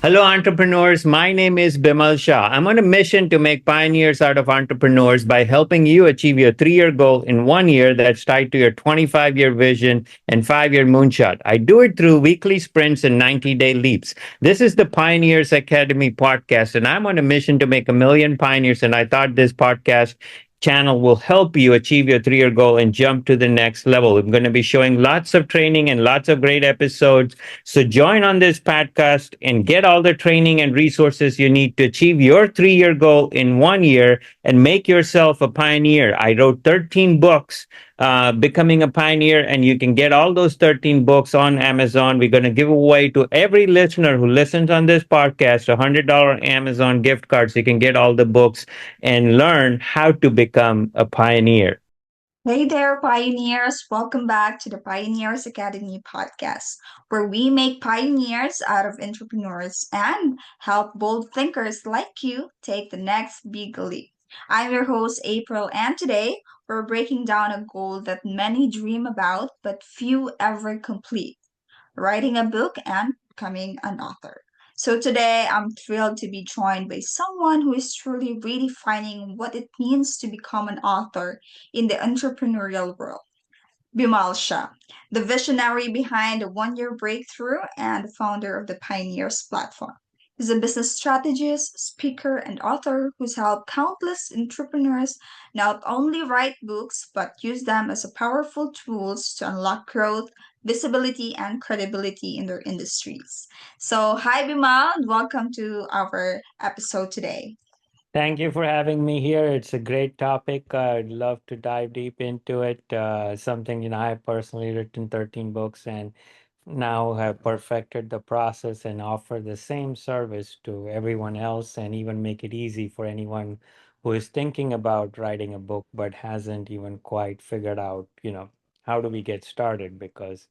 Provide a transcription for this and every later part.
Hello, entrepreneurs. My name is Bimal Shah. I'm on a mission to make pioneers out of entrepreneurs by helping you achieve your 3 year goal in 1 year that's tied to your 25-year vision and 5 year moonshot. I do it through weekly sprints and 90-day leaps. This is the Pioneers Academy podcast, and I'm on a mission to make a million pioneers. And I thought this podcast channel will help you achieve your 3 year goal and jump to the next level. I'm going to be showing lots of training and lots of great episodes, so join on this podcast and get all the training and resources you need to achieve your 3 year goal in 1 year and make yourself a pioneer. I wrote 13 books, Becoming a Pioneer, and you can get all those 13 books on Amazon. We're going to give away to every listener who listens on this podcast a $100 Amazon gift card so you can get all the books and learn how to become a pioneer. Hey there, pioneers! Welcome back to the Pioneers Academy podcast, where we make pioneers out of entrepreneurs and help bold thinkers like you take the next big leap. I'm your host, April, and today we're breaking down a goal that many dream about but few ever complete: writing a book and becoming an author. So today I'm thrilled to be joined by someone who is truly redefining what it means to become an author in the entrepreneurial world. Bimal Shah, the visionary behind the 1 year breakthrough and the founder of the Pioneers platform. He's a business strategist, speaker, and author who's helped countless entrepreneurs not only write books but use them as a powerful tools to unlock growth, visibility, and credibility in their industries. So, hi Bimal, and welcome to our episode today. Thank you for having me here. It's a great topic. I'd love to dive deep into it. Something, I've personally written 13 books and now have perfected the process and offer the same service to everyone else and even make it easy for anyone who is thinking about writing a book but hasn't even quite figured out, how do we get started? Because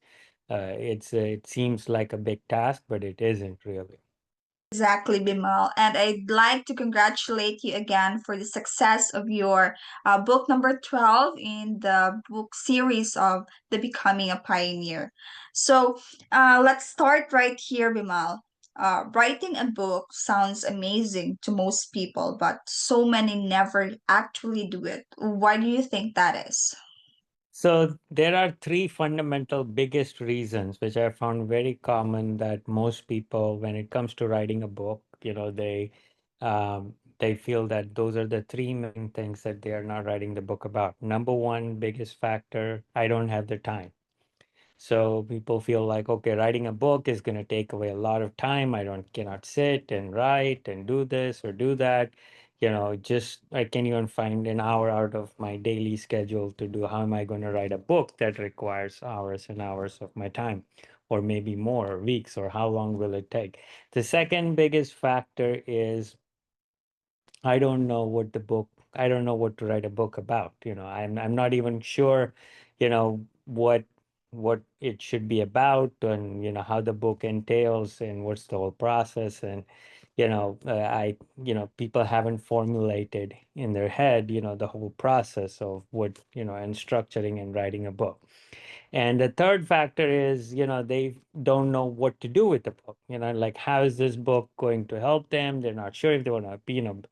it seems like a big task, but it isn't really. Exactly, Bimal. And I'd like to congratulate you again for the success of your book number 12 in the book series of The Becoming a Pioneer. So let's start right here, Bimal. Writing a book sounds amazing to most people, but so many never actually do it. Why do you think that is? So there are three fundamental biggest reasons which I found very common that most people, when it comes to writing a book, they feel that those are the three main things that they are not writing the book about. Number one, biggest factor, I don't have the time. So people feel like, okay, writing a book is going to take away a lot of time. I don't cannot sit and write and do this or do that. Just I can't even find an hour out of my daily schedule to do. How am I going to write a book that requires hours and hours of my time, or maybe more, weeks, or how long will it take? The second biggest factor is I don't know what to write a book about. I'm not even sure, what it should be about and how the book entails and what's the whole process. And people haven't formulated in their head, the whole process of what, and structuring and writing a book. And the third factor is, they don't know what to do with the book. Like, how is this book going to help them? They're not sure if they want to,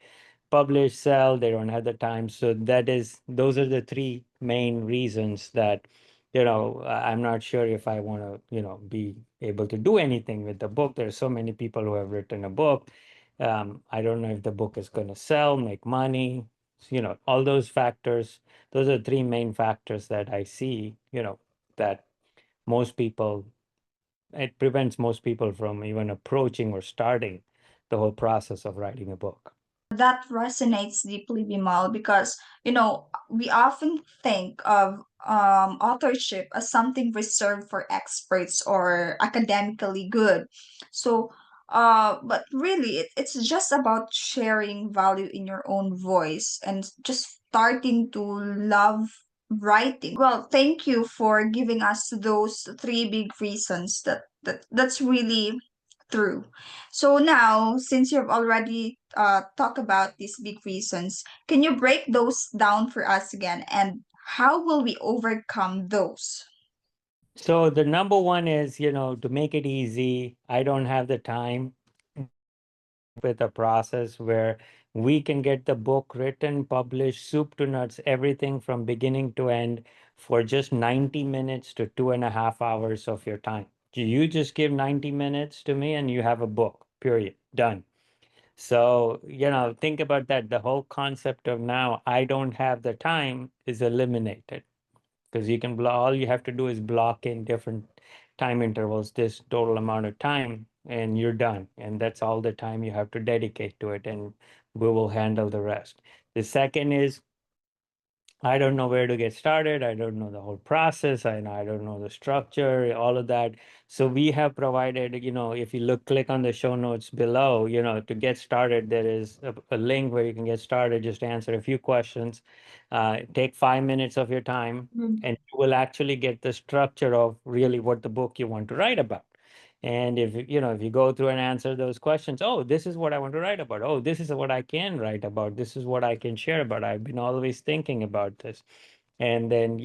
publish, sell, they don't have the time. So those are the three main reasons that, I'm not sure if I want to, be able to do anything with the book. There are so many people who have written a book. I don't know if the book is going to sell, make money, all those factors. Those are three main factors that I see, that most people, it prevents most people from even approaching or starting the whole process of writing a book. That resonates deeply, Bimal, because we often think of authorship as something reserved for experts or academically good. So, but really, it's just about sharing value in your own voice and just starting to love writing. Well, thank you for giving us those three big reasons that's really true. So now, since you've already talked about these big reasons, can you break those down for us again? And how will we overcome those? So the number one is, to make it easy, I don't have the time. with a process where we can get the book written, published, soup to nuts, everything from beginning to end for just 90 minutes to 2.5 hours of your time. You just give 90 minutes to me and you have a book, period, done. So, think about that. The whole concept of now, I don't have the time is eliminated because you can all you have to do is block in different time intervals, this total amount of time, and you're done. And that's all the time you have to dedicate to it, and we will handle the rest. The second is I don't know where to get started. I don't know the whole process. I don't know the structure, all of that. So we have provided, if you click on the show notes below, to get started, there is a link where you can get started. Just answer a few questions. Take 5 minutes of your time, and you will actually get the structure of really what the book you want to write about. And if you go through and answer those questions, oh, this is what I want to write about. Oh, this is what I can write about. This is what I can share about. I've been always thinking about this. And then,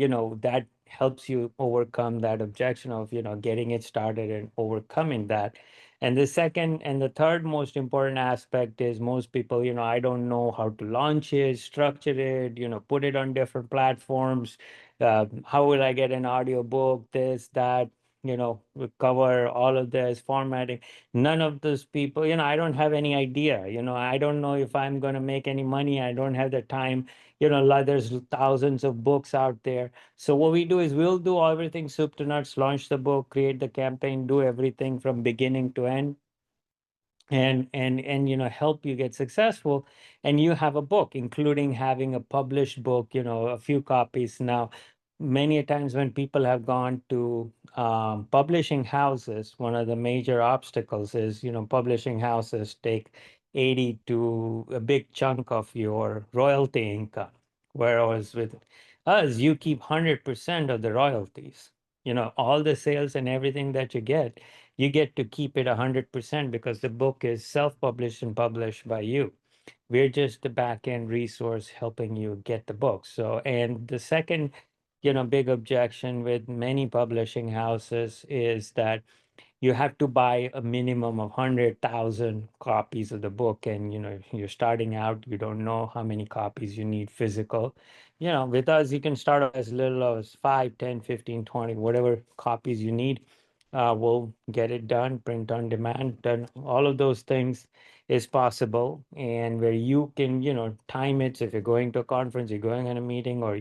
that helps you overcome that objection of, getting it started and overcoming that. And the second and the third most important aspect is most people, I don't know how to launch it, structure it, put it on different platforms. How will I get an audio book, this, that, we cover all of this formatting. None of those people, I don't have any idea. I don't know if I'm going to make any money. I don't have the time. There's thousands of books out there. So what we do is we'll do everything soup to nuts, launch the book, create the campaign, do everything from beginning to end, and help you get successful, and you have a book, including having a published book, a few copies. Now, many a times when people have gone to publishing houses, one of the major obstacles is, publishing houses take 80 to a big chunk of your royalty income, whereas with us you keep 100% of the royalties. All the sales and everything that you get to keep it 100% because the book is self-published and published by you. We're just the back end resource helping you get the book. So, and the second, big objection with many publishing houses is that you have to buy a minimum of 100,000 copies of the book. And, you're starting out, you don't know how many copies you need physical. With us, you can start as little as 5, 10, 15, 20, whatever copies you need. We'll get it done, print on demand, done. All of those things is possible. And where you can, time it. So if you're going to a conference, you're going on a meeting, or,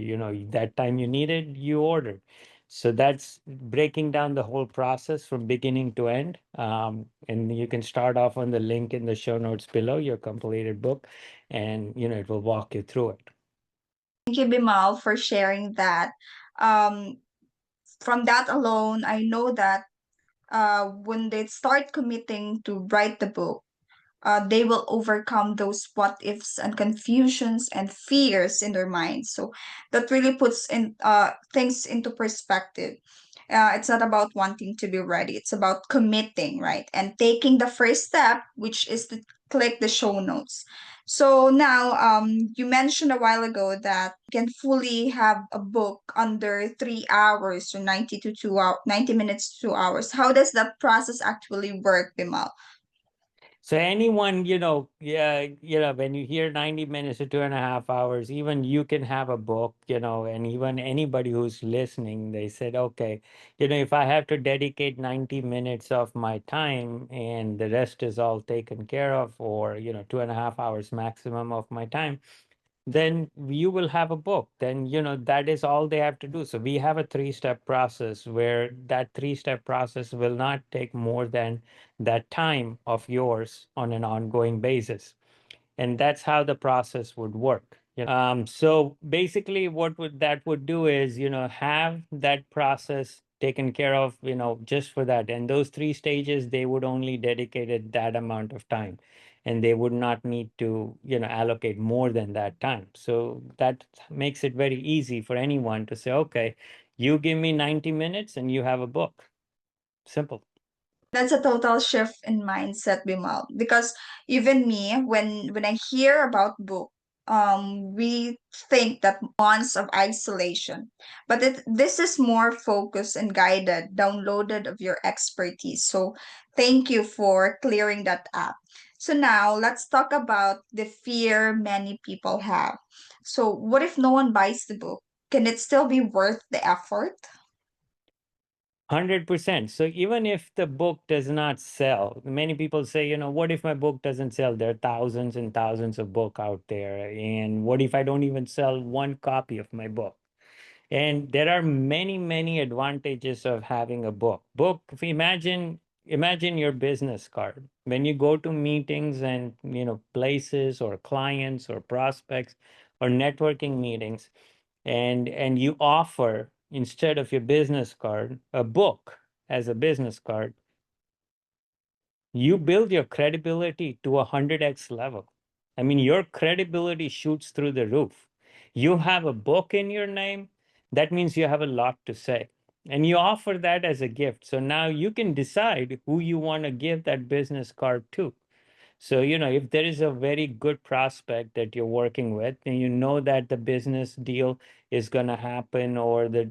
that time you need it, you order. So that's breaking down the whole process from beginning to end. And you can start off on the link in the show notes below, your completed book, and it will walk you through it. Thank you, Bimal, for sharing that. Um, from that alone, I know that when they start committing to write the book, they will overcome those what ifs and confusions and fears in their minds. So that really puts in things into perspective. It's not about wanting to be ready. It's about committing, right? And taking the first step, which is to click the show notes. So now, you mentioned a while ago that you can fully have a book under 3 hours or 90 minutes to 2 hours. How does that process actually work, Bimal? So anyone, yeah, when you hear 90 minutes to 2.5 hours, even you can have a book, and even anybody who's listening, they said, okay, if I have to dedicate 90 minutes of my time and the rest is all taken care of, or, 2.5 hours maximum of my time, then you will have a book. Then, that is all they have to do. So we have a three-step process where that three-step process will not take more than that time of yours on an ongoing basis. And that's how the process would work. So basically what would do is, have that process taken care of, just for that. And those three stages, they would only dedicate it that amount of time, and they would not need to, allocate more than that time. So that makes it very easy for anyone to say, okay, you give me 90 minutes and you have a book. Simple. That's a total shift in mindset, Bimal. Because even me, when I hear about book, we think that months of isolation, but this is more focused and guided, downloaded of your expertise. So thank you for clearing that up. So now let's talk about the fear many people have. So what if no one buys the book? Can it still be worth the effort? 100%. So even if the book does not sell, many people say, what if my book doesn't sell? There are thousands and thousands of book out there. And what if I don't even sell one copy of my book? And there are many, many advantages of having a book. If you imagine your business card. When you go to meetings and places or clients or prospects or networking meetings, and you offer, instead of your business card, a book as a business card, you build your credibility to 100x level. I mean, your credibility shoots through the roof. You have a book in your name, that means you have a lot to say. And you offer that as a gift. So now you can decide who you want to give that business card to. So, if there is a very good prospect that you're working with, and you know that the business deal is going to happen, or the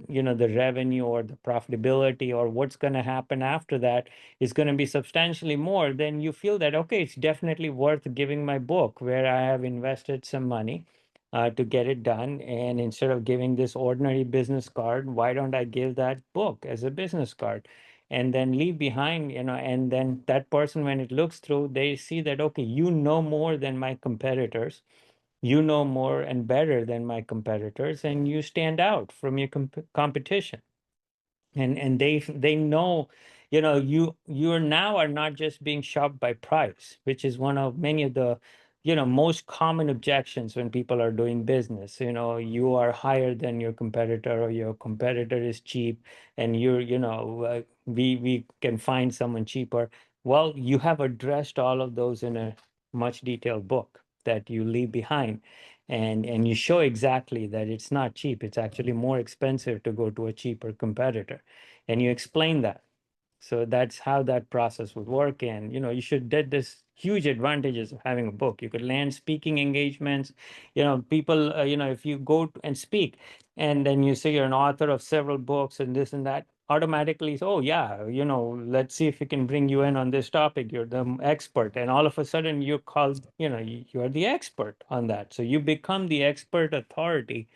revenue or the profitability or what's going to happen after that is going to be substantially more, then you feel that, okay, it's definitely worth giving my book where I have invested some money to get it done. And instead of giving this ordinary business card, why don't I give that book as a business card? And then leave behind, and then that person, when it looks through, they see that, okay, you know more than my competitors, you know more and better than my competitors, and you stand out from your competition. And they know, you're now are not just being shopped by price, which is one of many of the most common objections when people are doing business. You are higher than your competitor, or your competitor is cheap, and we can find someone cheaper. Well, you have addressed all of those in a much detailed book that you leave behind, and you show exactly that it's not cheap, it's actually more expensive to go to a cheaper competitor, and you explain that. So that's how that process would work. And you should get this huge advantages of having a book. You could land speaking engagements. People, if you go and speak, and then you say you're an author of several books and this and that, automatically, oh yeah, let's see if we can bring you in on this topic, you're the expert. And all of a sudden you're called, you are the expert on that. So you become the expert authority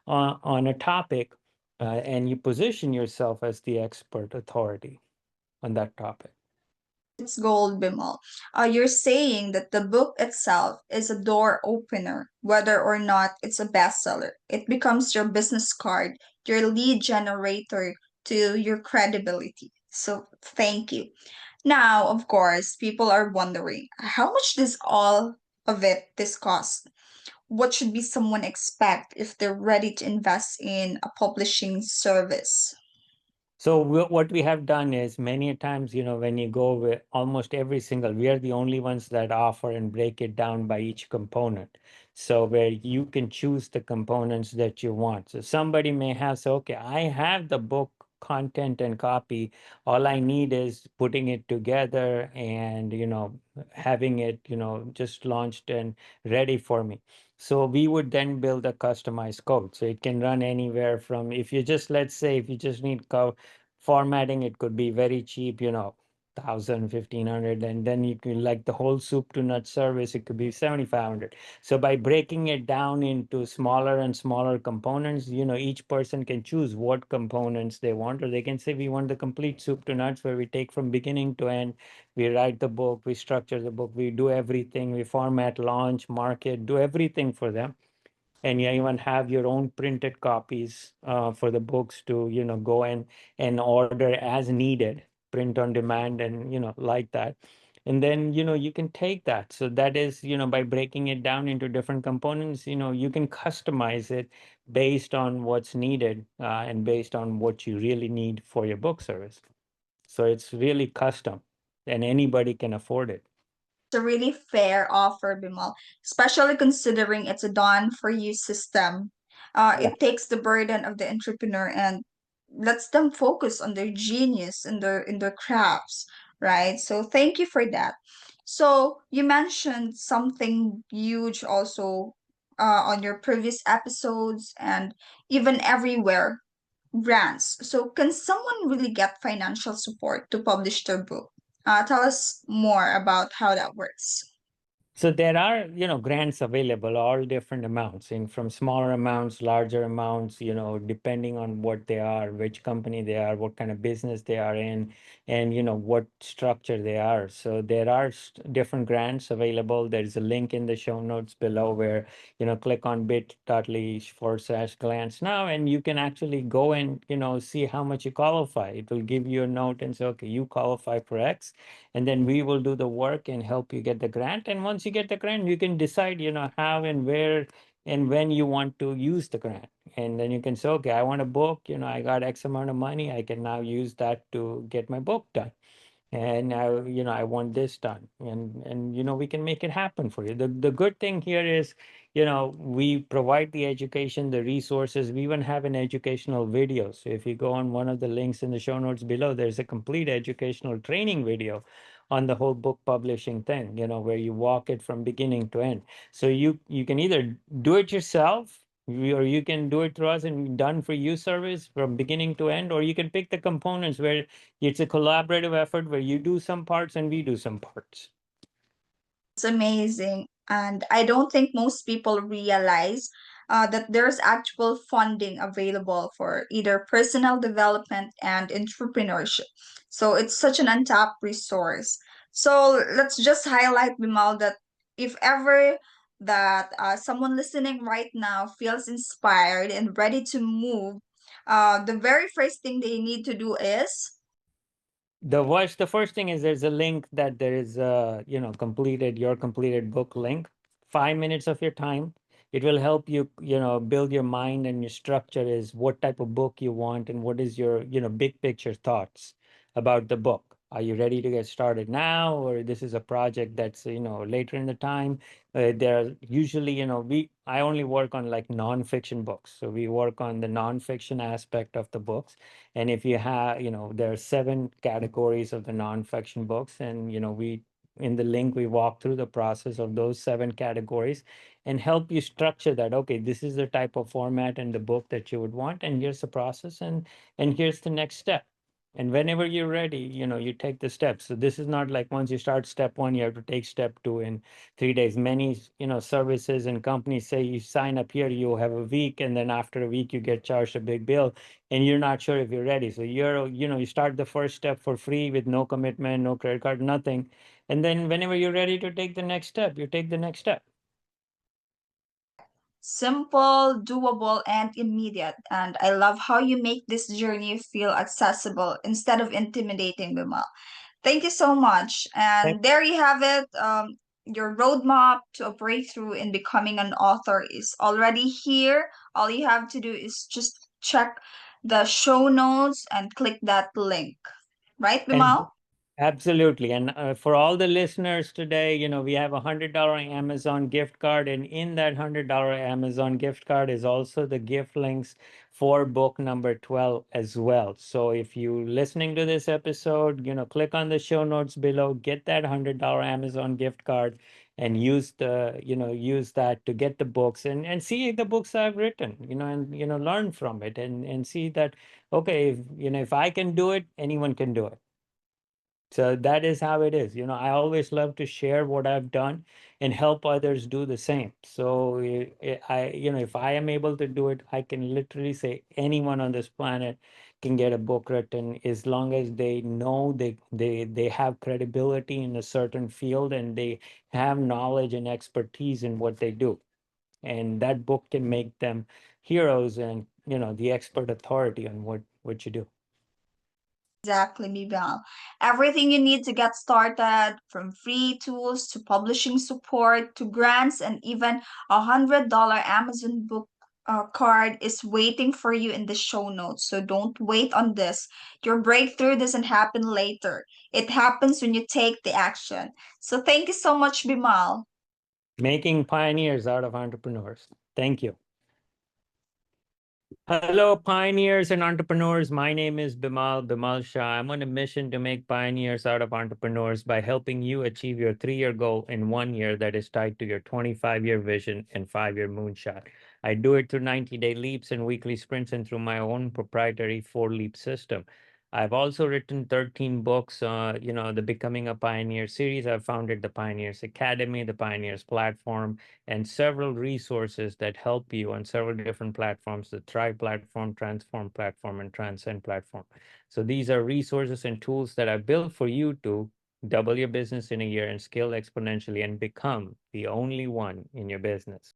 on a topic, and you position yourself as the expert authority on that topic. It's gold, Bimal. You're saying that the book itself is a door opener, whether or not it's a bestseller. It becomes your business card, your lead generator to your credibility. So thank you. Now, of course, people are wondering how much does all of this cost? What should be someone expect if they're ready to invest in a publishing service? So what we have done is, many times, when you go with almost every single, we are the only ones that offer and break it down by each component. So where you can choose the components that you want. So somebody may have, say, okay, I have the book content and copy. All I need is putting it together and, having it, just launched and ready for me. So we would then build a customized code. So it can run anywhere from, if you just, let's say, if you just need formatting, it could be very cheap, 1,000, 1,500, and then you can, like the whole soup to nut service, it could be 7,500. So by breaking it down into smaller and smaller components, each person can choose what components they want, or they can say, we want the complete soup to nuts, where we take from beginning to end. We write the book, we structure the book, we do everything, we format, launch, market, do everything for them. And you even have your own printed copies for the books to go and order as needed, print on demand, and like that. And then you can take that. So that is, by breaking it down into different components, you can customize it based on what's needed, and based on what you really need for your book service. So it's really custom, and anybody can afford it. A really fair offer, Bimal, especially considering it's a done for you system. It takes the burden of the entrepreneur and lets them focus on their genius in their crafts, right? So thank you for that. So you mentioned something huge also on your previous episodes and even everywhere grants. So, can someone really get financial support to publish their book? Tell us more about how that works. So there are, grants available, all different amounts, and from smaller amounts, larger amounts, depending on what they are, which company they are, what kind of business they are in, and what structure they are. So there are different grants available. There's a link in the show notes below where, click on bit.ly/grants now, and you can actually go and, see how much you qualify. It will give you a note and say, okay, you qualify for X, and then we will do the work and help you get the grant. And once you get the grant, you can decide, how and where and when you want to use the grant. And then you can say, okay, I want a book, I got X amount of money, I can now use that to get my book done. And I want this done, and we can make it happen for you. The good thing here is, we provide the education, the resources. We even have an educational video. So if you go on one of the links in the show notes below, there's a complete educational training video on the whole book publishing thing, where you walk it from beginning to end. So you can either do it yourself, or you can do it through us and done for you service from beginning to end, or you can pick the components where it's a collaborative effort where you do some parts and we do some parts. It's amazing. And I don't think most people realize that there's actual funding available for either personal development and entrepreneurship. So it's such an untapped resource. So let's just highlight, Bimal, that if ever that someone listening right now feels inspired and ready to move, the very first thing they need to do is The first thing is there's a link that there is a, completed your completed book link. 5 minutes of your time. It will help you, build your mind, and your structure is what type of book you want and what is your, big picture thoughts about the book. Are you ready to get started now, or this is a project that's, later in the time? There are usually, I only work on like nonfiction books. So we work on the nonfiction aspect of the books. And if you have, there are 7 categories of the nonfiction books, and we in the link we walk through the process of those 7 categories and help you structure that. Okay, this is the type of format in the book that you would want, and here's the process, and here's the next step. And whenever you're ready, you take the steps. So this is not like once you start step 1, you have to take step 2 in 3 days. Many, services and companies say you sign up here, you have a week, and then after a week you get charged a big bill, and you're not sure if you're ready. So you start the first step for free with no commitment, no credit card, nothing. And then whenever you're ready to take the next step, you take the next step. simple, doable, and immediate. And I love how you make this journey feel accessible instead of intimidating, Bimal. Thank you so much. Thank- And there you have it. Your roadmap to a breakthrough in becoming an author is already here. All you have to do is just check the show notes and click that link. Right, Bimal? And absolutely. And for all the listeners today, we have $100 Amazon gift card. And in that $100 Amazon gift card is also the gift links for book number 12 as well. So if you listening to this episode, click on the show notes below, get that $100 Amazon gift card, and use that to get the books, and see the books I've written, and learn from it, and see that, okay, if I can do it, anyone can do it. So that is how it is. I always love to share what I've done and help others do the same. So if I am able to do it, I can literally say anyone on this planet can get a book written, as long as they know they have credibility in a certain field, and they have knowledge and expertise in what they do. And that book can make them heroes, and the expert authority on what you do. Exactly, Miguel. Everything you need to get started, from free tools to publishing support to grants and even $100 Amazon book card is waiting for you in the show notes. So don't wait on this. Your breakthrough doesn't happen later. It happens when you take the action. So thank you so much, Bimal. Making pioneers out of entrepreneurs. Thank you. Hello, pioneers and entrepreneurs. My name is Bimal Shah. I'm on a mission to make pioneers out of entrepreneurs by helping you achieve your 3 year goal in 1 year that is tied to your 25-year vision and 5 year moonshot. I do it through 90-day leaps and weekly sprints and through my own proprietary 4 leap system. I've also written 13 books, the Becoming a Pioneer series. I've founded the Pioneers Academy, the Pioneers platform, and several resources that help you on several different platforms, the Thrive platform, Transform platform, and Transcend platform. So these are resources and tools that I built for you to double your business in a year and scale exponentially and become the only one in your business.